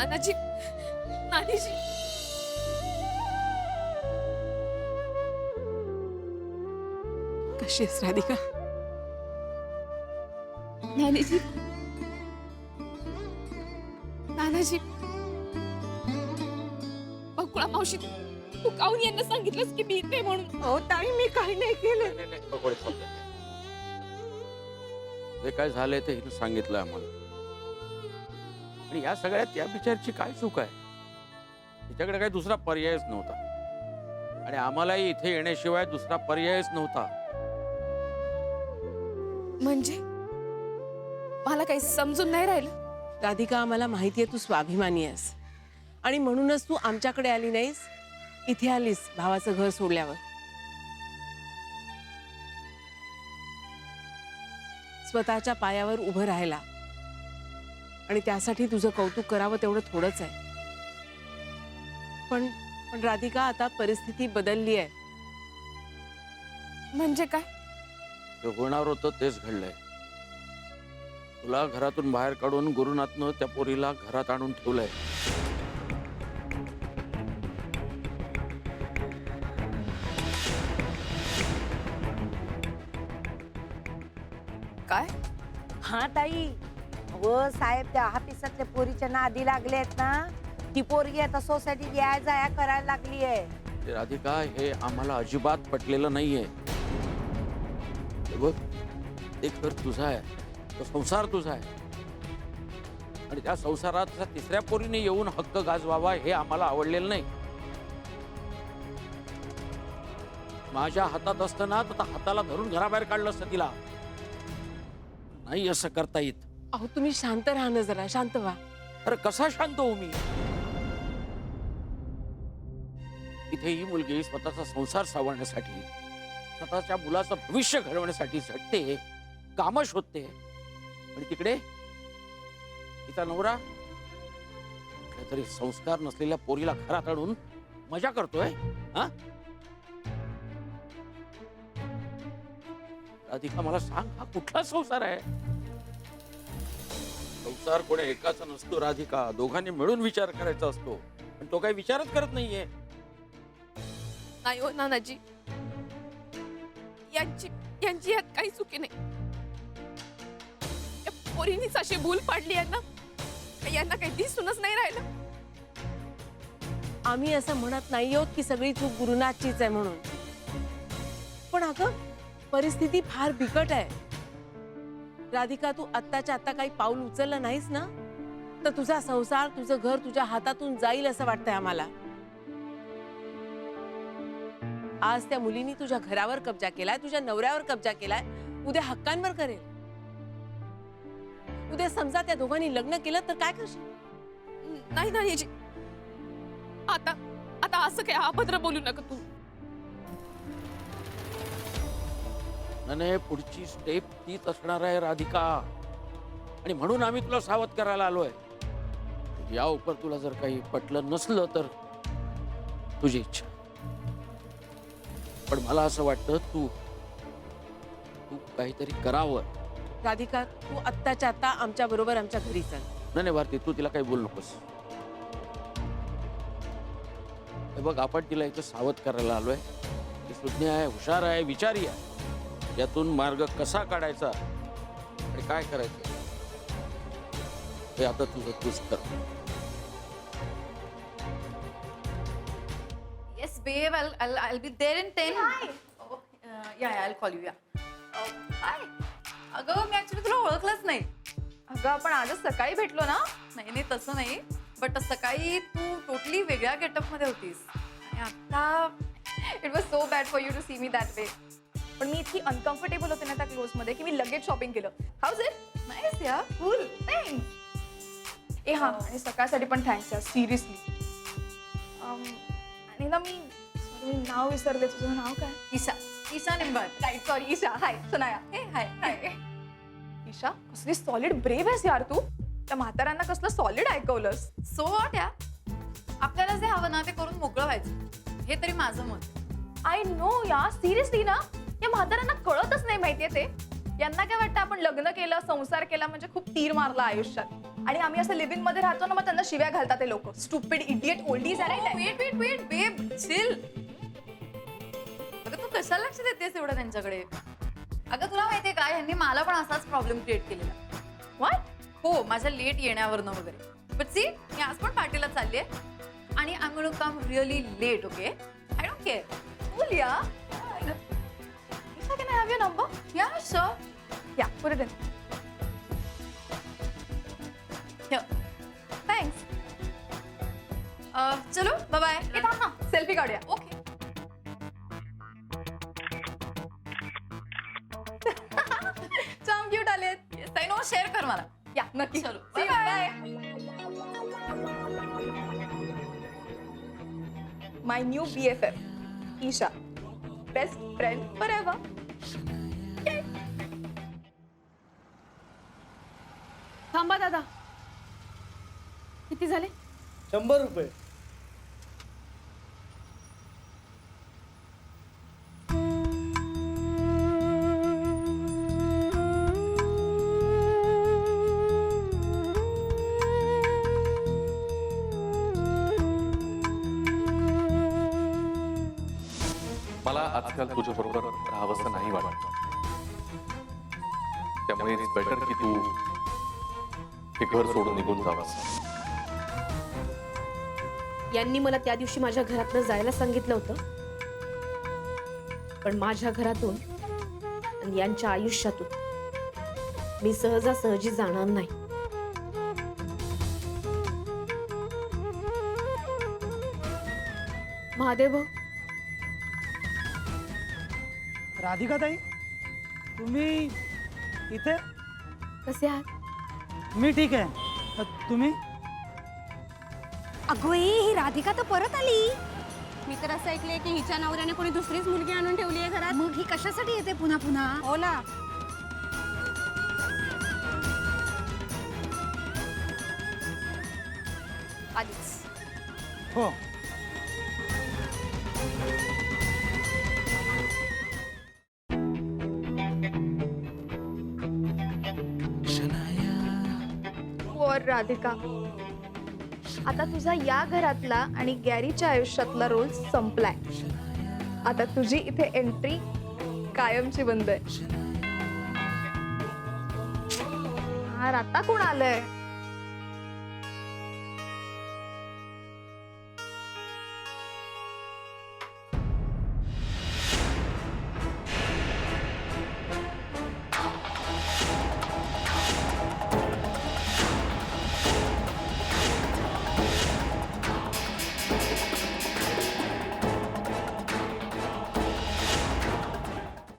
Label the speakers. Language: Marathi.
Speaker 1: नानाजी, नानीजी,
Speaker 2: कशी आहेस राधिका?
Speaker 1: नानीजी, नानाजी, बकुळा मावशी, तू काऊन यांना सांगितलंस की मी इथे म्हणून?
Speaker 2: हो ताई, मी काही नाही केलं.
Speaker 3: जे काय झालंय ते हिनं सांगितलं आम्हाला. आणि या सगळ्यात त्या बिचारची काय चूक आहे? तिच्याकडे काही दुसरा पर्यायच नव्हता आणि आम्हालाही इथे येण्याशिवाय दुसरा पर्यायच नव्हता.
Speaker 1: म्हणजे मला काही समजून नाही राहिलं.
Speaker 2: राधिका, आम्हाला माहितीये तू स्वाभिमानी आहेस आणि म्हणूनच तू आमच्याकडे आली नाहीस, इथे आलीस भावाचं घर सोडल्यावर. स्वतःच्या पायावर उभं राहायला, आणि त्यासाठी तुझं कौतुक करावं तेवढं थोडंच आहे. पण पण राधिका, आता परिस्थिती बदलली आहे.
Speaker 1: म्हणजे काय?
Speaker 3: जे होणार होतं तेच घडलंय. तुला घरातून बाहेर काढून गुरुनाथनं त्या पोरीला घरात आणून ठेवलंय.
Speaker 1: काय?
Speaker 4: हा ताई, व साहेब त्या ऑफिसातल्या पोरीच्या नादी लागले आहेत ना. ती पोरगी आता सोसायटीत या जाया करायला लागली आहे.
Speaker 3: ते राधिका, हे आम्हाला अजिबात पटलेलं नाहीये. हे बघ, ते घर तुझं आहे, तो संसार तुझा आहे आणि त्या संसारात तिसऱ्या पोरीने येऊन हक्क गाजवावा हे आम्हाला आवडलेलं नाही. माझ्या हातात असताना तर हाताला धरून घराबाहेर काढलं असतं तिला. नाही असं करता येत.
Speaker 2: अहो, तुम्ही शांत राहा ना, जरा शांत व्हा.
Speaker 3: अरे कसा शांत होऊ मी? इथे ही मुलगी स्वतःचा संसार सावरण्यासाठी, स्वतःच्या मुलाचं भविष्य घडवण्यासाठी झटते, कामं शोधते, आणि तिकडे तिचा नवरा कुठल्या तरी संस्कार नसलेल्या पोरीला घरात आणून मजा करतोय. हा राधिका, मला सांग, हा कुठला संसार आहे? संसार कोणी एकाचा नसतो राधिका, दोघांनी मिळून विचार करायचा असतो. पण तो काही विचारच करत नाहीये.
Speaker 1: नाही हो नानाजी, यांची यांची यात काही चुकी नाही. या पोरीनीच अशी भूल पाडली यांना काही दिसूनच नाही राहिलं.
Speaker 2: आम्ही असं म्हणत नाही आहोत की सगळी चूक गुरुनाथचीच आहे म्हणून, पण अगं परिस्थिती फार बिकट आहे. राधिका, तू आत्ताच्या आत्ता काही पाऊल उचललं नाहीस ना, तर तुझा संसार, तुझं घर तुझ्या हातातून जाईल असं वाटतंय आम्हाला. आज त्या मुलीनी तुझ्या घरावर कब्जा केलाय, तुझ्या नवऱ्यावर कब्जा केलाय, उद्या हक्कांवर करेल. उद्या समजा त्या दोघांनी लग्न केलं तर काय करशील?
Speaker 1: नाही नानीजी, आता आता असं काय अभद्र बोलू नका तू.
Speaker 3: नाही, पुढची स्टेप तीच असणार आहे राधिका, आणि म्हणून आम्ही तुला सावध करायला आलोय. या उपर तुला जर काही पटलं नसलं तर तुझी इच्छा, पण मला असं वाटतं तू काहीतरी करावं.
Speaker 2: राधिका, तू आत्ताच्या आत्ता आमच्या बरोबर आमच्या घरी चल.
Speaker 3: नाही भारती, तू तिला काही बोलू नकोस. हे बघ, आपण तिला इथं सावध करायला आलोय. ती सुज्ञ आहे, हुशार आहे, विचारी आहे. यातून मार्ग कसा काढायचा आणि काय करायचं हे आता तुझं तूच कर.
Speaker 5: Yes, babe. I'll be there in 10. Hi. Oh, yeah, I'll call you. Yeah. Hi. अगं, मी ऍक्च्युली तुला ओळखलंच नाही. अगं, आपण आजच सकाळी भेटलो ना? नाही तसं नाही, बट सकाळी तू टोटली वेगळ्या गेटअप मध्ये होतीस आणि आता it was so bad for you to see me that way.
Speaker 6: पण मी इतकी अनकम्फर्टेबल होते ना त्या क्लोज मध्ये की मी लगेच शॉपिंग केलं. House it?
Speaker 5: नाईस या, कूल,
Speaker 6: थँक्स. ए हा, आणि सकाळसाठी पण थँक्स यार, सिरियसली. आणि ना मी नाव विसरले. तुझं नाव काय?
Speaker 5: Isha Nimbal.
Speaker 6: Right, sorry, Isha. Hi Sanaya.
Speaker 5: Hey hi हाय.
Speaker 6: ईशा, कसली सॉलिड ब्रेव आहेस यार तू. त्या म्हाताऱ्यांना कसलं सॉलिड ऐकवलंस.
Speaker 5: सो वॉट या, आपल्याला जे हवं ना ते करून मोकळं व्हायचं, हे तरी माझं मत.
Speaker 6: आय नो यार, सिरियसली ना, या म्हाताऱ्यांना कळतच नाही माहितीये ते. यांना काय वाटतं आपण लग्न केलं, संसार केला म्हणजे खूप तीर मारला आयुष्यात. आणि आम्ही असं लिव्हिंग मध्ये राहतो ना, मग त्यांना शिव्या घालतात ते लोक. स्टुपिड इडियट ओल्डीज आहे.
Speaker 5: वेट बेब चिल. अगं तू कशाला लक्ष देतेस एवढं त्यांच्याकडे? अगं तुला माहितीये का, यांनी मला पण असाच प्रॉब्लेम क्रिएट केलेला.
Speaker 6: व्हॉट?
Speaker 5: हो, माझ्या लेट येण्यावरनं वगैरे. बट सी, मी आज पण पार्टीला चालली आहे आणि I am going to come really late. Okay, I don't care.
Speaker 6: Julia,
Speaker 5: Isha, can I have your number? Yeah, sure.
Speaker 6: yeah, put it in.
Speaker 5: Here.
Speaker 6: Thanks.
Speaker 5: चलो बाय बाय.
Speaker 6: ए, थांब ना, सेल्फी काढूया.
Speaker 5: ओके.
Speaker 6: छान क्यूट आलेत.
Speaker 5: I know, शेअर कर मला.
Speaker 6: या नक्की.
Speaker 5: चलो,
Speaker 6: See you,
Speaker 5: bye.
Speaker 6: My new BFF, Isha. Best friend forever.
Speaker 1: थांबा दादा, किती झाले?
Speaker 7: 100 रुपये.
Speaker 8: मला आजकाल तुझ्याबरोबर राहावंसं नाही वाटत. त्यामुळे इट्स बेटर की तू हे घर सोडून निघून जावंस.
Speaker 1: यांनी मला त्या दिवशी माझ्या घरातनं जायला सांगितलं होतं, पण माझ्या घरातून आणि यांच्या आयुष्यातून मी सहजासहजी जाणार नाही. महादेव भाऊ,
Speaker 7: राधिका ताई, तुम्ही इथे?
Speaker 1: कसे आहात?
Speaker 7: मी ठीक आहे. तुम्ही?
Speaker 9: अगं ही राधिका तर परत आली. मी तर असं ऐकलंय की हिच्या नवऱ्याने कोणी दुसरीच मुलगी आणून ठेवली आहे घरात. मग ही कशासाठी येते पुन्हा पुन्हा? हो ना.
Speaker 5: आलीच.
Speaker 7: हो.
Speaker 6: पोर राधिका, आता तुझा या घरातला आणि गॅरीच्या आयुष्यातला रोल संपलाय. आता तुझी इथे एंट्री कायमची बंद आहे. आता कोण आलंय?